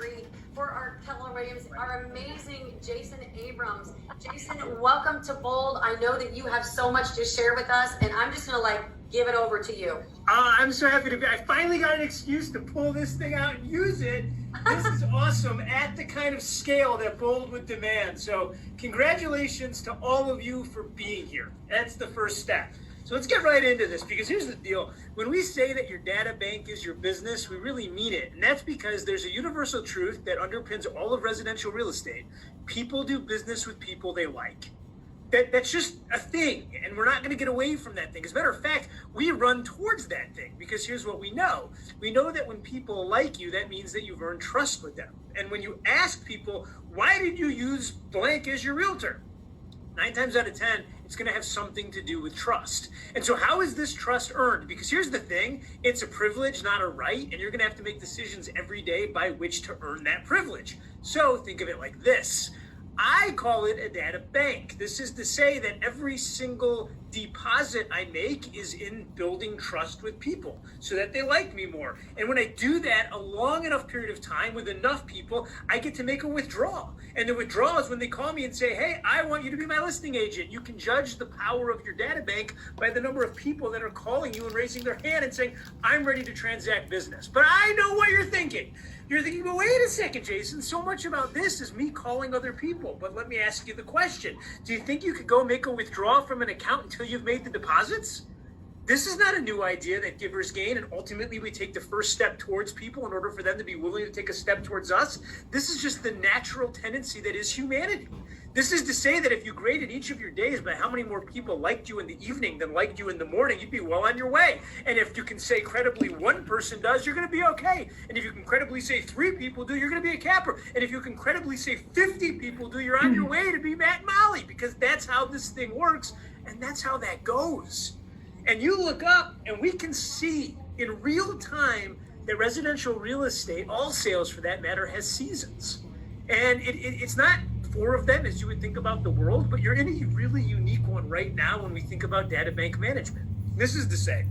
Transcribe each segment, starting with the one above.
treat for our Keller Williams, our amazing Jason Abrams. Jason, welcome to Bold. I know that you have so much to share with us, and I'm just gonna give it over to you. I'm so happy to be. I finally got an excuse to pull this thing out and use it. This is awesome at the kind of scale that Bold would demand. So congratulations to all of you for being here. That's the first step. So let's get right into this, because here's the deal. When we say that your data bank is your business, we really mean it. And that's because there's a universal truth that underpins all of residential real estate. People do business with people they like. That's just a thing, and we're not going to get away from that thing. As a matter of fact, we run towards that thing, because here's what we know. We know that when people like you, that means that you've earned trust with them. And when you ask people, why did you use blank as your realtor? 9 times out of 10, it's going to have something to do with trust. And so how is this trust earned? Because here's the thing, it's a privilege, not a right, and you're going to have to make decisions every day by which to earn that privilege. So think of it like this. I call it a data bank. This is to say that every single deposit I make is in building trust with people so that they like me more. And when I do that a long enough period of time with enough people, I get to make a withdrawal. And the withdrawal is when they call me and say, hey, I want you to be my listing agent. You can judge the power of your data bank by the number of people that are calling you and raising their hand and saying, I'm ready to transact business. But I know what you're thinking. You're thinking, but wait a second, Jason, so much about this is me calling other people. But let me ask you the question. Do you think you could go make a withdrawal from an account until you've made the deposits? This is not a new idea that givers gain, and ultimately we take the first step towards people in order for them to be willing to take a step towards us. This is just the natural tendency that is humanity. This is to say that if you graded each of your days by how many more people liked you in the evening than liked you in the morning, you'd be well on your way. And if you can say credibly one person does, you're going to be okay. And if you can credibly say 3 people do, you're going to be a capper. And if you can credibly say 50 people do, you're on your way to be Matt and Molly, because that's how this thing works, and that's how that goes. And you look up and we can see in real time that residential real estate, all sales for that matter, has seasons. And it's not 4 of them as you would think about the world, but you're in a really unique one right now when we think about data bank management. This is to say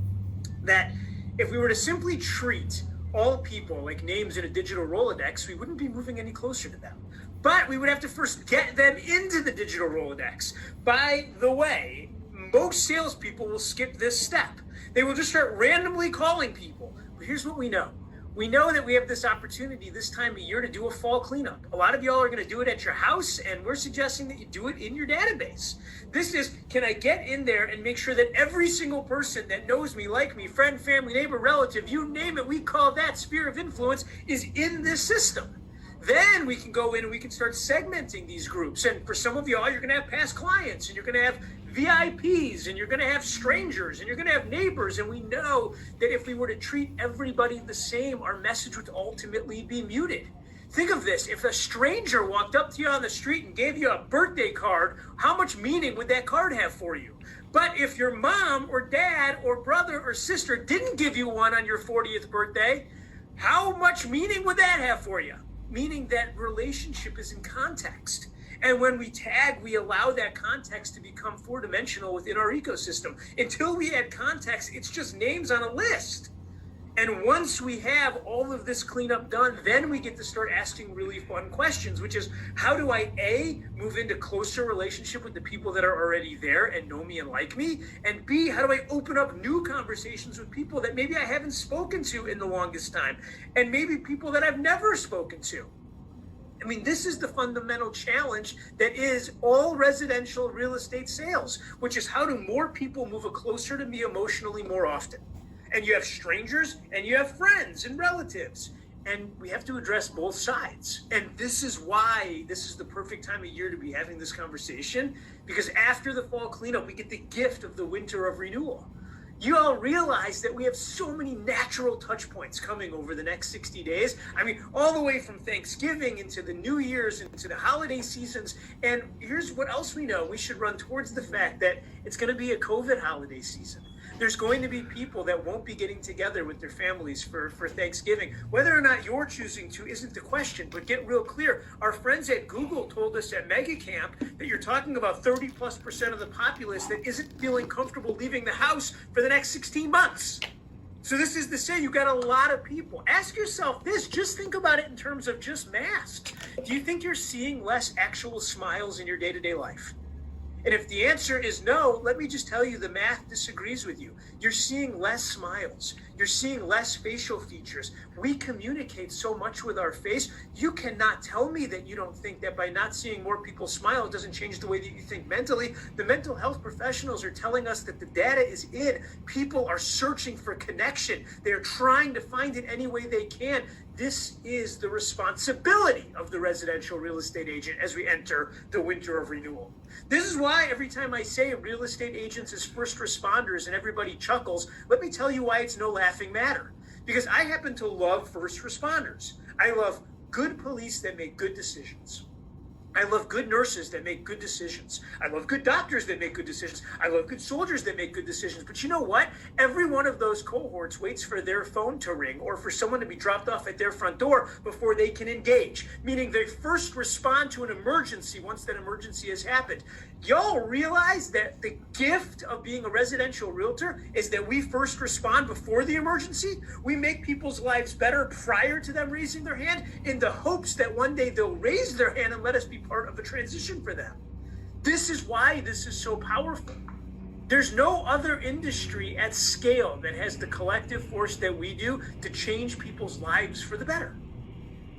that if we were to simply treat all people like names in a digital Rolodex, we wouldn't be moving any closer to them. But we would have to first get them into the digital Rolodex. By the way, most salespeople will skip this step. They will just start randomly calling people. But here's what we know. We know that we have this opportunity this time of year to do a fall cleanup. A lot of y'all are going to do it at your house, and we're suggesting that you do it in your database. This is, can I get in there and make sure that every single person that knows me, like me, friend, family, neighbor, relative, you name it, we call that sphere of influence, is in this system. Then we can go in and we can start segmenting these groups. And for some of y'all, you're going to have past clients, and you're going to have VIPs, and you're going to have strangers, and you're going to have neighbors. And we know that if we were to treat everybody the same, our message would ultimately be muted. Think of this. If a stranger walked up to you on the street and gave you a birthday card, how much meaning would that card have for you? But if your mom or dad or brother or sister didn't give you one on your 40th birthday, how much meaning would that have for you? Meaning that relationship is in context. And when we tag, we allow that context to become 4-dimensional within our ecosystem. Until we add context, it's just names on a list. And once we have all of this cleanup done, then we get to start asking really fun questions, which is, how do I, A, move into closer relationship with the people that are already there and know me and like me? And B, how do I open up new conversations with people that maybe I haven't spoken to in the longest time? And maybe people that I've never spoken to. I mean, this is the fundamental challenge that is all residential real estate sales, which is how do more people move closer to me emotionally more often? And you have strangers and you have friends and relatives. And we have to address both sides. And this is why this is the perfect time of year to be having this conversation, because after the fall cleanup, we get the gift of the winter of renewal. You all realize that we have so many natural touch points coming over the next 60 days. I mean, all the way from Thanksgiving into the New Year's, into the holiday seasons. And here's what else we know. We should run towards the fact that it's going to be a COVID holiday season. There's going to be people that won't be getting together with their families for Thanksgiving. Whether or not you're choosing to isn't the question, but get real clear. Our friends at Google told us at MegaCamp that you're talking about 30+% of the populace that isn't feeling comfortable leaving the house for the next 16 months. So this is to say you got a lot of people. Ask yourself this, just think about it in terms of just masks. Do you think you're seeing less actual smiles in your day-to-day life? And if the answer is no, let me just tell you the math disagrees with you. You're seeing less smiles. You're seeing less facial features. We communicate so much with our face. You cannot tell me that you don't think that by not seeing more people smile, it doesn't change the way that you think mentally. The mental health professionals are telling us that the data is in. People are searching for connection. They're trying to find it any way they can. This is the responsibility of the residential real estate agent as we enter the winter of renewal. This is why every time I say real estate agents as first responders and everybody chuckles, let me tell you why it's no laughing matter. Because I happen to love first responders. I love good police that make good decisions. I love good nurses that make good decisions. I love good doctors that make good decisions. I love good soldiers that make good decisions. But you know what? Every one of those cohorts waits for their phone to ring or for someone to be dropped off at their front door before they can engage. Meaning they first respond to an emergency once that emergency has happened. Y'all realize that the gift of being a residential realtor is that we first respond before the emergency? We make people's lives better prior to them raising their hand in the hopes that one day they'll raise their hand and let us be part of a transition for them. This is why this is so powerful. There's no other industry at scale that has the collective force that we do to change people's lives for the better.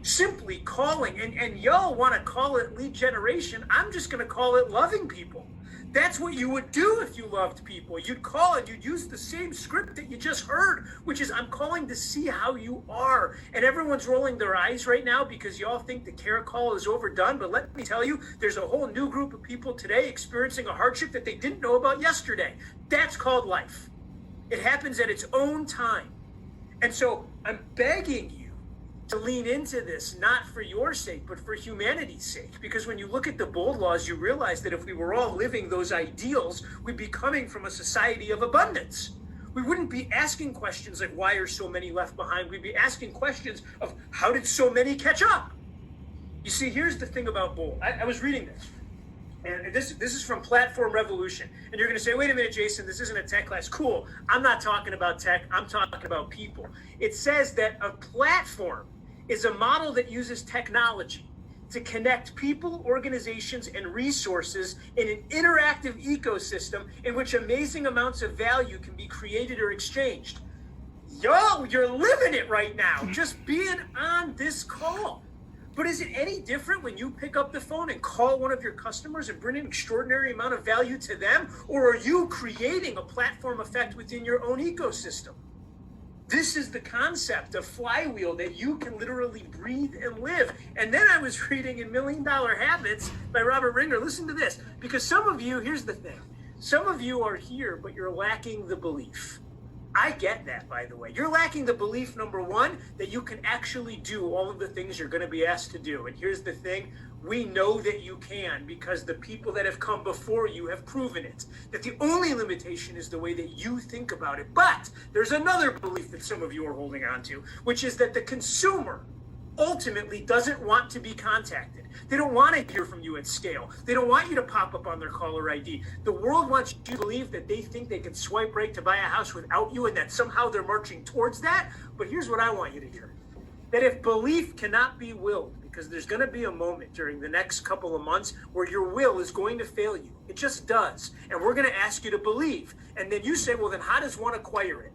Simply calling, and y'all want to call it lead generation, I'm just going to call it loving people. That's what you would do if you loved people. You'd call it, you'd use the same script that you just heard, which is I'm calling to see how you are. And everyone's rolling their eyes right now because y'all think the care call is overdone. But let me tell you, there's a whole new group of people today experiencing a hardship that they didn't know about yesterday. That's called life. It happens at its own time. And so I'm begging you to lean into this, not for your sake, but for humanity's sake. Because when you look at the BOLD laws, you realize that if we were all living those ideals, we'd be coming from a society of abundance. We wouldn't be asking questions like, why are so many left behind? We'd be asking questions of, how did so many catch up? You see, here's the thing about BOLD. I was reading this. And this is from Platform Revolution. And you're going to say, wait a minute, Jason, this isn't a tech class. Cool. I'm not talking about tech. I'm talking about people. It says that a platform is a model that uses technology to connect people, organizations, and resources in an interactive ecosystem in which amazing amounts of value can be created or exchanged. Yo, you're living it right now, just being on this call. But is it any different when you pick up the phone and call one of your customers and bring an extraordinary amount of value to them? Or are you creating a platform effect within your own ecosystem? This is the concept of flywheel that you can literally breathe and live. And then I was reading in $1 Million Habits by Robert Ringer. Listen to this, because some of you, here's the thing. Some of you are here, but you're lacking the belief. I get that, by the way. You're lacking the belief, number one, that you can actually do all of the things you're going to be asked to do. And here's the thing. We know that you can because the people that have come before you have proven it. That the only limitation is the way that you think about it. But there's another belief that some of you are holding on to, which is that the consumer ultimately doesn't want to be contacted. They don't want to hear from you at scale. They don't want you to pop up on their caller ID. The world wants you to believe that they think they can swipe right to buy a house without you and that somehow they're marching towards that. But here's what I want you to hear. That if belief cannot be willed, because there's going to be a moment during the next couple of months where your will is going to fail you. It just does. And we're going to ask you to believe. And then you say, well, then how does one acquire it?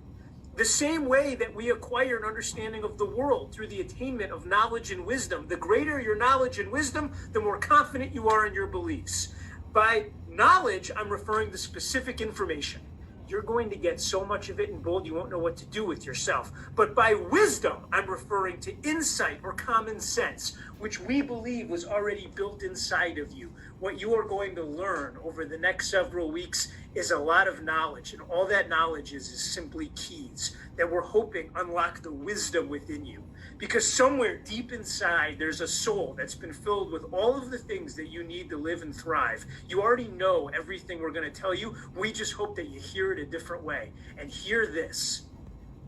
The same way that we acquire an understanding of the world through the attainment of knowledge and wisdom. The greater your knowledge and wisdom, the more confident you are in your beliefs. By knowledge, I'm referring to specific information. You're going to get so much of it in BOLD, you won't know what to do with yourself. But by wisdom, I'm referring to insight or common sense, which we believe was already built inside of you. What you are going to learn over the next several weeks is a lot of knowledge. And all that knowledge is simply keys that we're hoping unlock the wisdom within you. Because somewhere deep inside, there's a soul that's been filled with all of the things that you need to live and thrive. You already know everything we're going to tell you. We just hope that you hear it a different way. And hear this.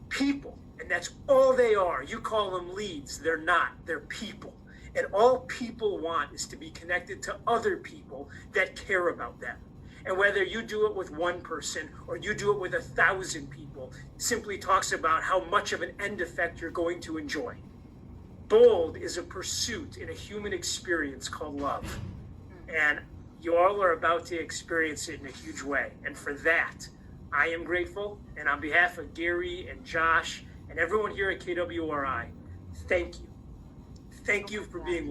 People, and that's all they are. You call them leads. They're not. They're people. And all people want is to be connected to other people that care about them. And whether you do it with one person or you do it with 1,000 people, simply talks about how much of an end effect you're going to enjoy. Bold is a pursuit in a human experience called love. And you all are about to experience it in a huge way. And for that, I am grateful. And on behalf of Gary and Josh and everyone here at KWRI, thank you. Thank you for being